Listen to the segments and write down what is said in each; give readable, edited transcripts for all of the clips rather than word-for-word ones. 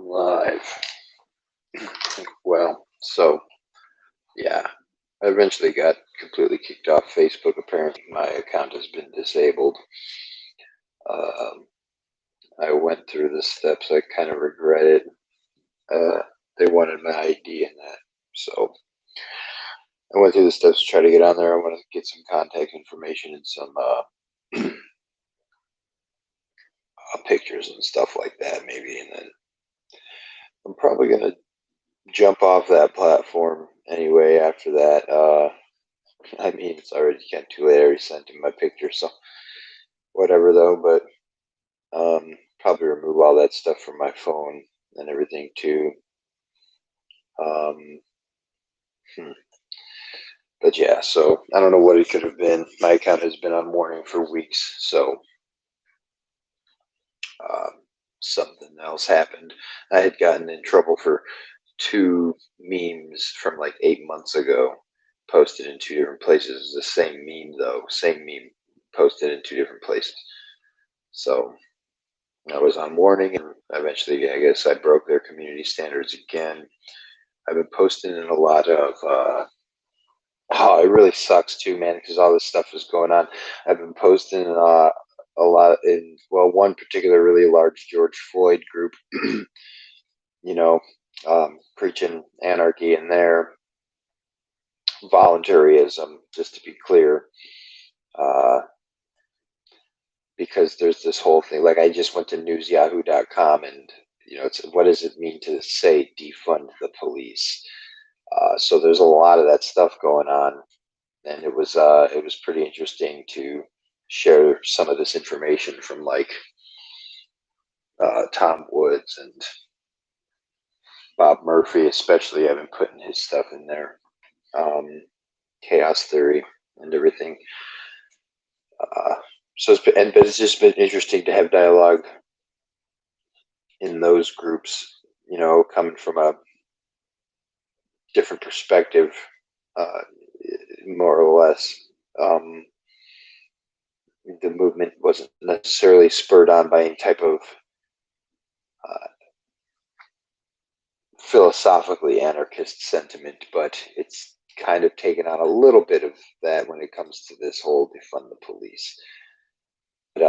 Live. Well, so yeah, I eventually got completely kicked off Facebook. Apparently, my account has been disabled. Um, I went through the steps. I kind of regret it. They wanted my ID and that, so I went through the steps to try to get on there. I wanted to get some contact information and some pictures and stuff like that, maybe, and then I'm probably gonna jump off that platform anyway after that. I mean, it's already kind of too late. I already sent him my picture, so whatever though. But probably remove all that stuff from my phone and everything too. Um, but yeah, so I don't know what it could have been. My account has been on warning for weeks, so something else happened. I had gotten in trouble for 2 memes from like 8 months ago, posted in 2 different places. The same meme though, same meme posted in 2 different places. So I was on warning, and eventually, I guess I broke their community standards again. I've been posting in a lot of. Oh, it really sucks too, man, because all this stuff is going on. I've been posting a lot in, well, one particular really large George Floyd group, you know, preaching anarchy in there, voluntarism, just to be clear. Because there's this whole thing. Like, I just went to newsyahoo.com, and it's, what does it mean to say defund the police? So there's a lot of that stuff going on, and it was pretty interesting to share some of this information from like Tom Woods and Bob Murphy, especially. I've been putting his stuff in there, chaos theory and everything. But it's just been interesting to have dialogue in those groups, coming from a different perspective, more or less. The movement wasn't necessarily spurred on by any type of philosophically anarchist sentiment, but it's kind of taken on a little bit of that when it comes to this whole defund the police. But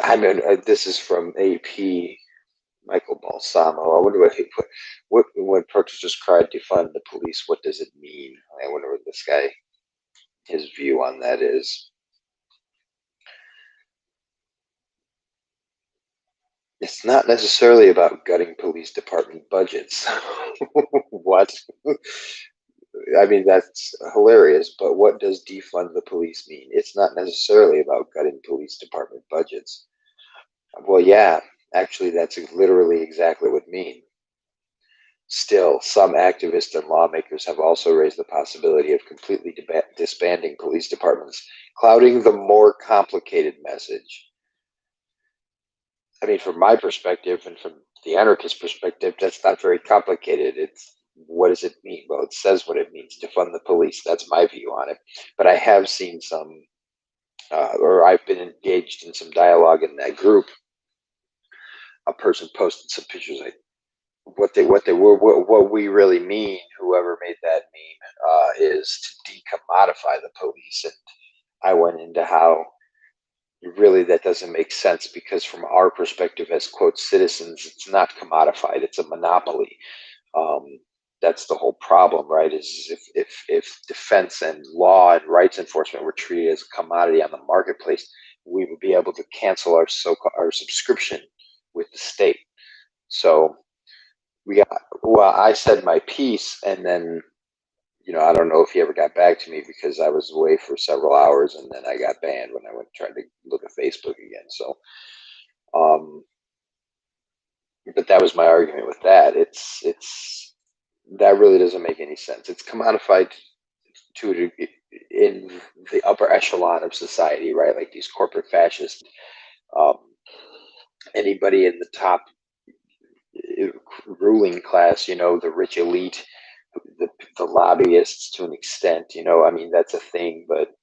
I mean, this is from AP Michael Balsamo. I wonder what he put. What when protesters cried defund the police, what does it mean? I wonder what this guy, his view on that is. It's not necessarily about gutting police department budgets. What? I mean, that's hilarious, but what does defund the police mean? It's not necessarily about gutting police department budgets. Well, yeah, actually, that's literally exactly what it means. Still, some activists and lawmakers have also raised the possibility of completely disbanding police departments, clouding the more complicated message. I mean, from my perspective and from the anarchist perspective, that's not very complicated. It's, what does it mean? Well, it says what it means, defund the police. That's my view on it. But I have seen some, or I've been engaged in some dialogue in that group. A person posted some pictures, like what we really mean. Whoever made that meme is to decommodify the police, and I went into how really that doesn't make sense, because from our perspective as, quote, citizens, it's not commodified, it's a monopoly. That's the whole problem, right? Is if defense and law and rights enforcement were treated as a commodity on the marketplace, we would be able to cancel our subscription with the state. So I said my piece, and then I don't know if he ever got back to me, because I was away for several hours, and then I got banned when I went tried to look at Facebook again. So, but that was my argument with that. It's that really doesn't make any sense. It's commodified to in the upper echelon of society, right? Like these corporate fascists. Um, Anybody in the top ruling class, the rich elite, the lobbyists to an extent, I mean, that's a thing, but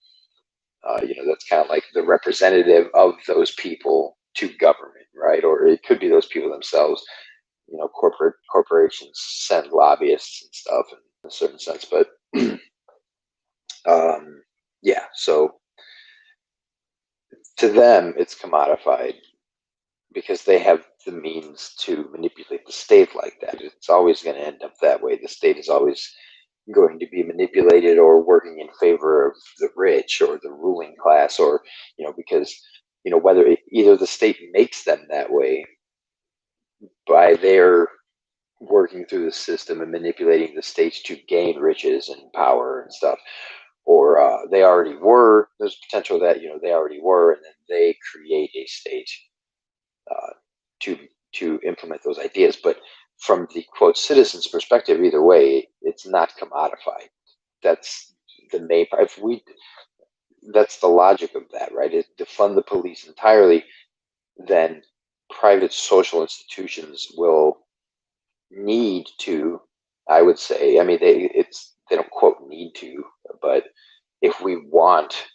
that's kind of like the representative of those people to government, right? Or it could be those people themselves. Corporations send lobbyists and stuff in a certain sense, but yeah. So to them, it's commodified because they have the means to manipulate the state like that. It's always going to end up that way. The state is always going to be manipulated or working in favor of the rich or the ruling class, or because whether either the state makes them that way by their working through the system and manipulating the states to gain riches and power and stuff, or they already were. There's potential that they already were, and then they create a state uh, to implement those ideas. But from the quote citizen's perspective, either way, it's not commodified. That's the main part. If we That's the logic of that, right? Is to fund the police entirely, then private social institutions will need to, I would say, I mean, they don't quote need to, but if we want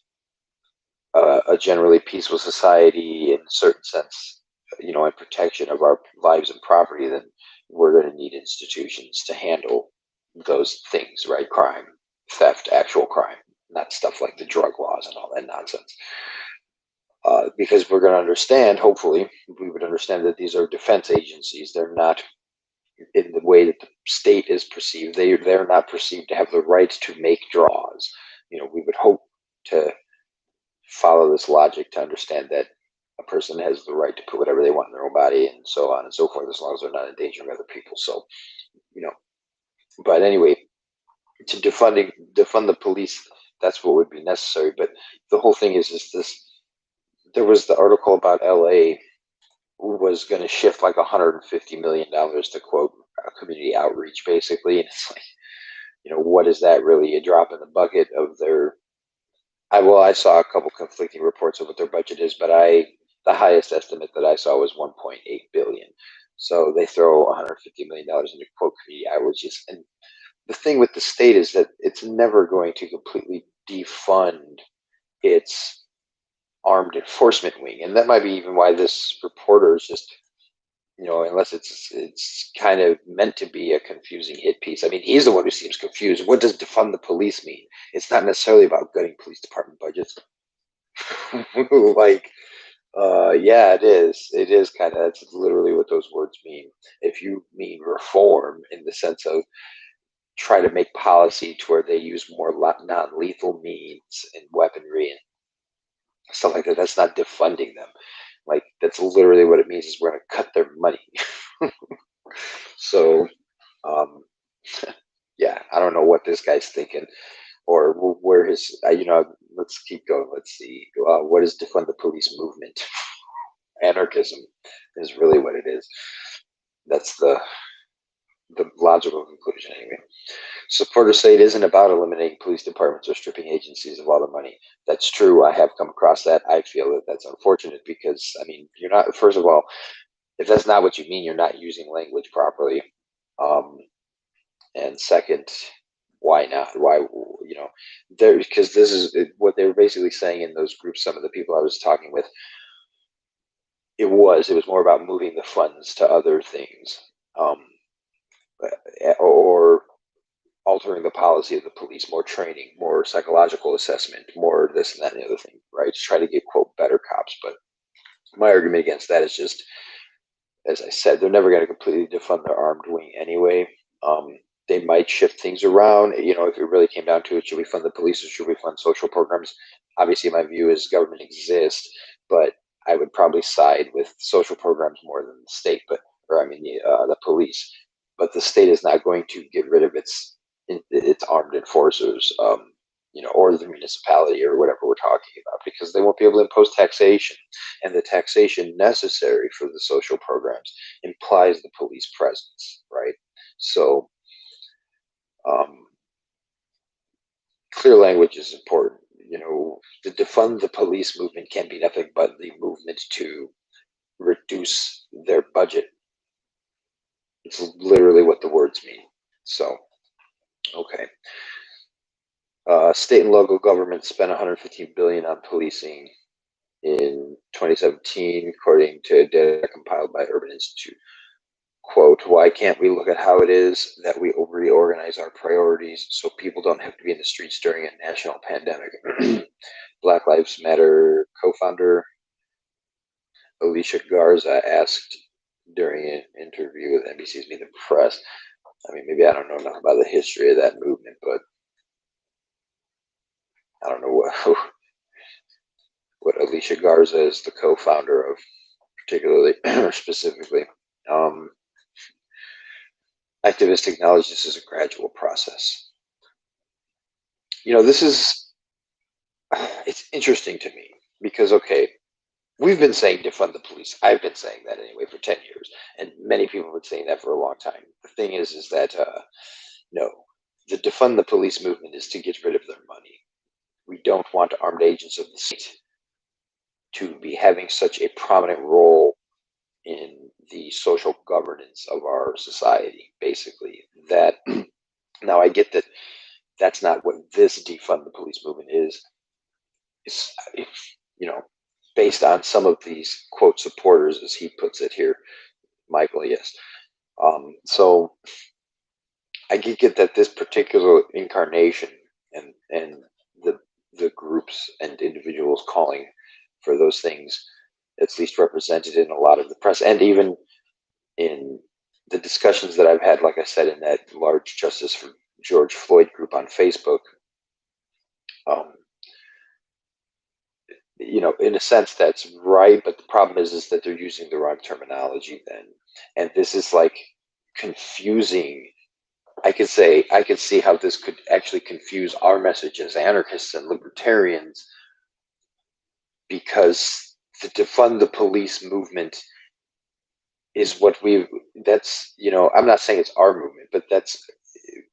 a generally peaceful society in a certain sense, and protection of our lives and property, then we're going to need institutions to handle those things, right? Crime, theft, actual crime, not stuff like the drug laws and all that nonsense. Because we're going to understand, hopefully, we would understand that these are defense agencies. They're not, in the way that the state is perceived, they're not perceived to have the right to make draws. We would hope to follow this logic to understand that a person has the right to put whatever they want in their own body and so on and so forth, as long as they're not endangering other people. So, you know, but anyway, to defund the police, that's what would be necessary. But the whole thing is this. There was the article about LA was going to shift like $150 million to quote community outreach, basically. And it's like, what is that really? A drop in the bucket of their. I saw a couple conflicting reports of what their budget is, but the highest estimate that I saw was 1.8 billion. So they throw $150 million into quote community outreaches. And the thing with the state is that it's never going to completely defund its armed enforcement wing, and that might be even why this reporter is just, unless it's kind of meant to be a confusing hit piece. I mean, he's the one who seems confused. What does defund the police mean? It's not necessarily about gutting police department budgets. Like, yeah, it is. It is kind of, that's literally what those words mean. If you mean reform in the sense of try to make policy to where they use more non-lethal means and weaponry and stuff like that, that's not defunding them. Like, that's literally what it means, is we're going to cut their money. So, yeah, I don't know what this guy's thinking, or where his, let's keep going. Let's see. What is defund the police movement? Anarchism is really what it is. That's the logical conclusion, anyway. Supporters say it isn't about eliminating police departments or stripping agencies of all the money. That's true. I have come across that. I feel that that's unfortunate because, I mean, you're not, first of all, if that's not what you mean, you're not using language properly. And second, why not? Why, because this is what they were basically saying in those groups. Some of the people I was talking with, it was more about moving the funds to other things, or altering the policy of the police, more training, more psychological assessment, more this and that and the other thing, right? To try to get quote better cops. But my argument against that is just, as I said, they're never going to completely defund their armed wing anyway. They might shift things around. If it really came down to it, should we fund the police or should we fund social programs? Obviously, my view is government exists, but I would probably side with social programs more than the state, the police. But the state is not going to get rid of its armed enforcers, or the municipality or whatever we're talking about, because they won't be able to impose taxation, and the taxation necessary for the social programs implies the police presence, right? So, clear language is important. To defund the police movement can be nothing but the movement to reduce their budget. It's literally what the words mean. So, okay. State and local governments spend $115 billion on policing. in 2017, according to data compiled by Urban Institute. Quote, why can't we look at how it is that we reorganize our priorities so people don't have to be in the streets during a national pandemic? Black Lives Matter co-founder Alicia Garza asked during an interview with NBC's Meet the Press. I mean, maybe I don't know enough about the history of that movement, but I don't know what Alicia Garza is the co-founder of, particularly or specifically. Activists acknowledge this is a gradual process. You know, it's interesting to me because, okay, we've been saying defund the police. I've been saying that anyway for 10 years, and many people have been saying that for a long time. The thing is that no, the defund the police movement is to get rid of their money. We don't want armed agents of the state to be having such a prominent role in the social governance of our society, basically. That now I get that that's not what this defund the police movement is. It's, you know, based on some of these quote supporters, as he puts it here, Michael, yes. So I get that this particular incarnation and the groups and individuals calling for those things, at least represented in a lot of the press, and even in the discussions that I've had, like I said, in that large Justice for George Floyd group on Facebook. You know, in a sense, that's right, but the problem is that they're using the wrong terminology then, and this is like confusing. I could see how this could actually confuse our message as anarchists and libertarians, because the defund the police movement is what that's, you know, I'm not saying it's our movement, but that's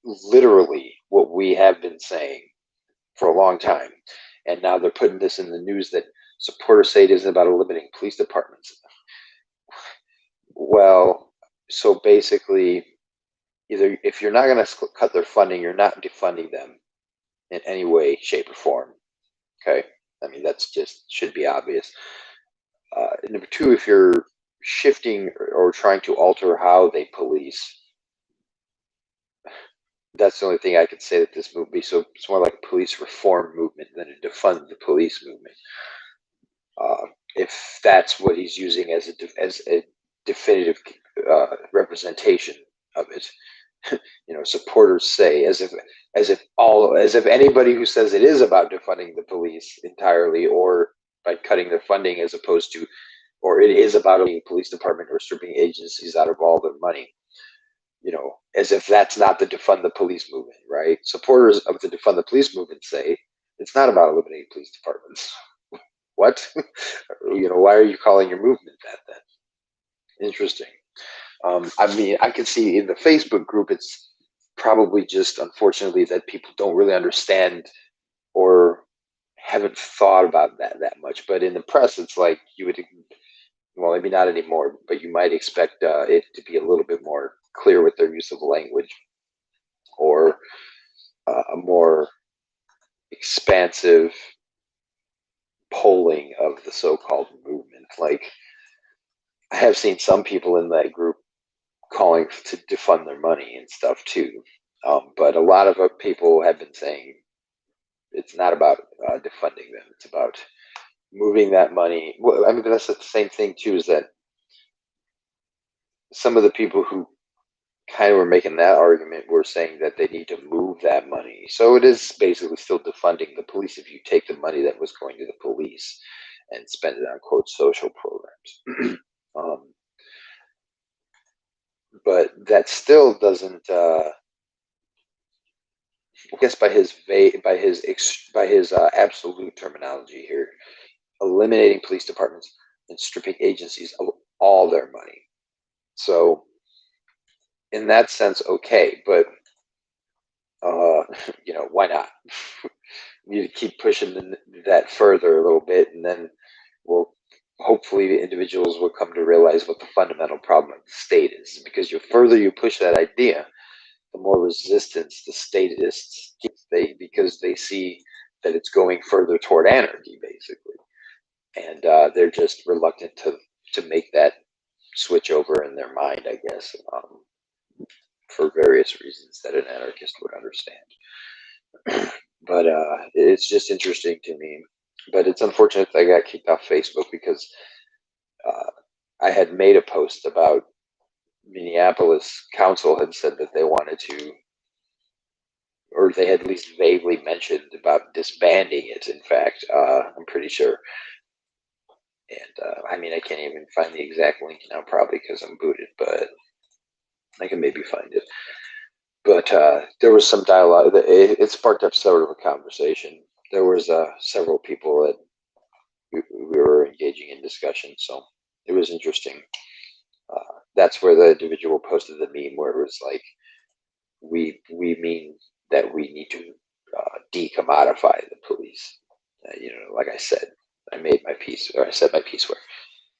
literally what we have been saying for a long time. And now they're putting this in the news that supporters say it isn't about eliminating police departments. Well, so basically, either if you're not going to cut their funding, you're not defunding them in any way, shape, or form. Okay, I mean that's just should be obvious. Number two, if you're shifting or trying to alter how they police, that's the only thing I could say that this movement be. So it's more like a police reform movement than a defund the police movement. If that's what he's using as a definitive representation of it. You know, supporters say as if anybody who says it is about defunding the police entirely or by cutting their funding as opposed to, or it is about a police department or stripping agencies out of all their money, you know, as if that's not the defund the police movement, right? Supporters of the defund the police movement say it's not about eliminating police departments. What? You know, why are you calling your movement that then? Interesting. I mean, I can see in the Facebook group, it's probably just unfortunately that people don't really understand or haven't thought about that much. But in the press, it's like you would, well, maybe not anymore, but you might expect it to be a little bit more clear with their use of language, or a more expansive polling of the so-called movement. Like, I have seen some people in that group calling to defund their money and stuff too. But a lot of people have been saying it's not about defunding them. It's about moving that money. Well, I mean, that's the same thing too, is that some of the people who kind of were making that argument were saying that they need to move that money. So it is basically still defunding the police if you take the money that was going to the police and spend it on quote social programs. But that still doesn't. I guess by his absolute terminology here, eliminating police departments and stripping agencies of all their money. So, in that sense, okay, but you know, why not? You keep pushing that further a little bit, and then we'll hopefully the individuals will come to realize what the fundamental problem of the state is. Because the further you push that idea, the more resistance the statists get, because they see that it's going further toward anarchy, basically. and they're just reluctant to make that switch over in their mind, I guess, for various reasons that an anarchist would understand. But it's just interesting to me. But it's unfortunate that I got kicked off Facebook because I had made a post about Minneapolis Council had said that they wanted to, or they had at least vaguely mentioned about disbanding it. In fact, I'm pretty sure. And I mean, I can't even find the exact link now, probably because I'm booted, but I can maybe find it. But there was some dialogue that it sparked up sort of a conversation. There was several people that we were engaging in discussion, so it was interesting. That's where the individual posted the meme where it was like, we mean that we need to decommodify the police. Like I said, I made my piece, or I said my piece where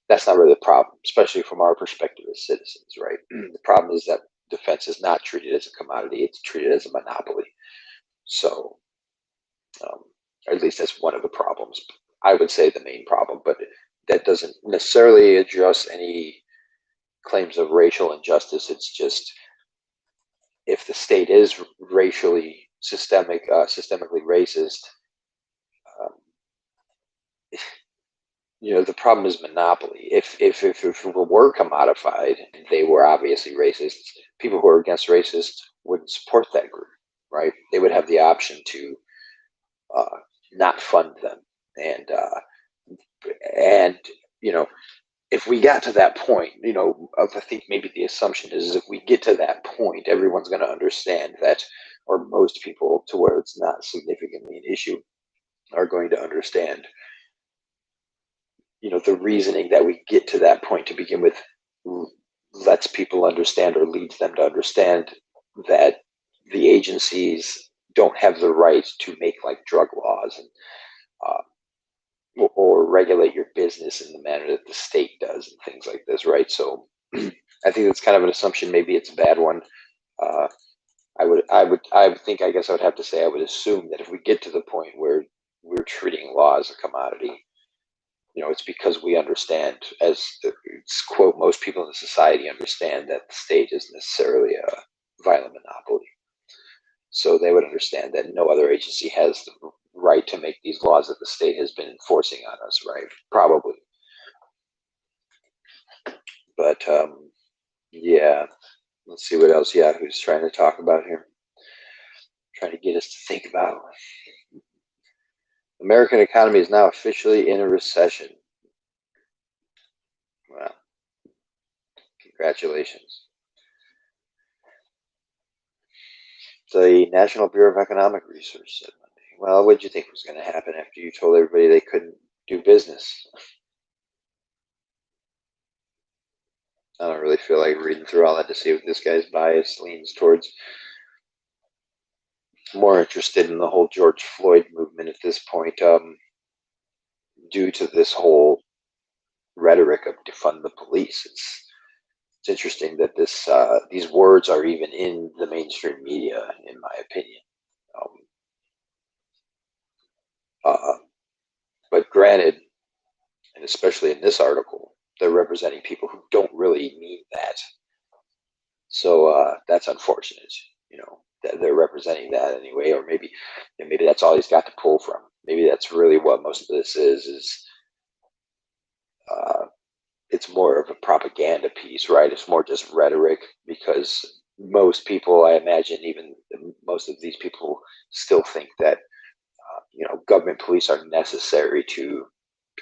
that's not really the problem, especially from our perspective as citizens, right? The problem is that defense is not treated as a commodity, it's treated as a monopoly. So, or at least that's one of the problems. I would say the main problem, but that doesn't necessarily address any claims of racial injustice. It's just, if the state is racially systemically racist, um, the problem is monopoly. If it were commodified and they were obviously racist, people who are against racist wouldn't support that group, right? They would have the option to not fund them, and if we got to that point, I think maybe the assumption is if we get to that point, everyone's going to understand that, or most people, to where it's not significantly an issue, are going to understand the reasoning that we get to that point to begin with lets people understand, or leads them to understand, that the agencies don't have the right to make like drug laws and or regulate your business in the manner that the state does and things like this, right? So I think that's kind of an assumption. Maybe it's a bad one. I guess I would have to say I would assume that if we get to the point where we're treating law as a commodity, it's because we understand, as quote, most people in the society understand that the state isn't necessarily a violent monopoly. So they would understand that no other agency has the right to make these laws that the state has been enforcing on us, right? Probably. But yeah, let's see what else Yahoo's trying to talk about here. Trying to get us to think about. American economy is now officially in a recession. Wow. Congratulations. The National Bureau of Economic Research said Monday. Well, what did you think was going to happen after you told everybody they couldn't do business? I don't really feel like reading through all that to see what this guy's bias leans towards. More interested in the whole George Floyd movement at this point, due to this whole rhetoric of defund the police. It's interesting that these words are even in the mainstream media, in my opinion. But granted, and especially in this article, they're representing people who don't really mean that. So that's unfortunate, that they're representing that anyway, or maybe that's all he's got to pull from. Maybe that's really what most of this is it's more of a propaganda piece, right? It's more just rhetoric, because most people, I imagine, even most of these people still think that, government police are necessary to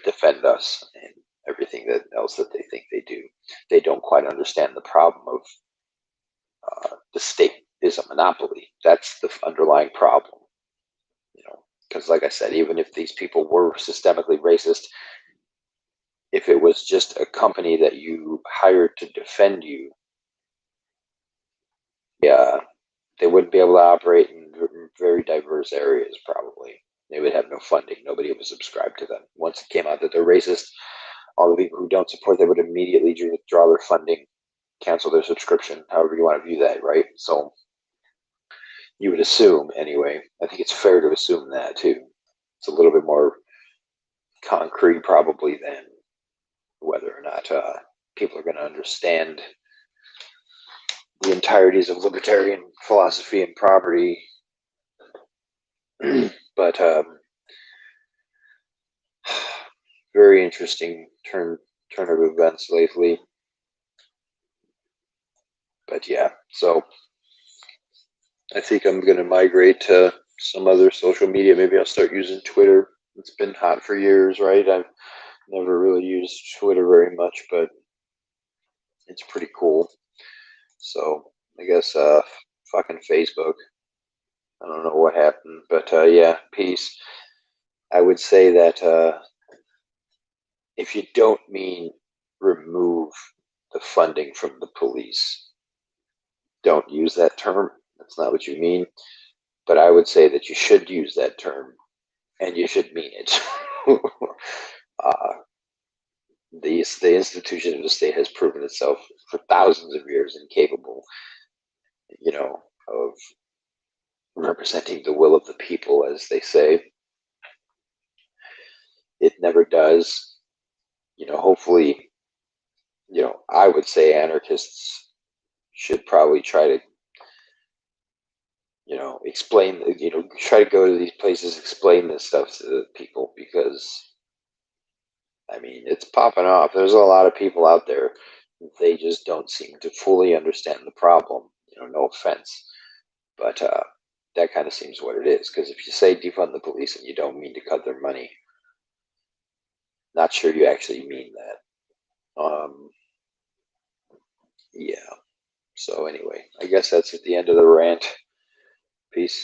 defend us and everything else that they think they do. They don't quite understand the problem of the state is a monopoly. That's the underlying problem, because like I said, even if these people were systemically racist, if it was just a company that you hired to defend you, yeah, they wouldn't be able to operate in very diverse areas. Probably they would have no funding. Nobody would subscribe to them. Once it came out that they're racist, all the people who don't support them would immediately withdraw their funding, cancel their subscription, however you want to view that, right? So you would assume, anyway, I think it's fair to assume that too. It's a little bit more concrete probably than whether or not people are going to understand the entireties of libertarian philosophy and property. But very interesting turn of events lately. But yeah, so I think I'm going to migrate to some other social media. Maybe I'll start using Twitter. It's been hot for years, right? I've never really used Twitter very much, but it's pretty cool. So I guess fucking Facebook. I don't know what happened, but yeah, peace. I would say that if you don't mean remove the funding from the police, don't use that term. That's not what you mean. But I would say that you should use that term and you should mean it. uh, the institution of the state has proven itself for thousands of years incapable, of representing the will of the people, as they say. It never does. Hopefully, I would say anarchists should probably try to, explain, try to go to these places, explain this stuff to the people, because I mean, it's popping off. There's a lot of people out there. They just don't seem to fully understand the problem. No offense, but that kind of seems what it is. Because if you say defund the police and you don't mean to cut their money, not sure you actually mean that. Yeah. So anyway, I guess that's at the end of the rant. Peace.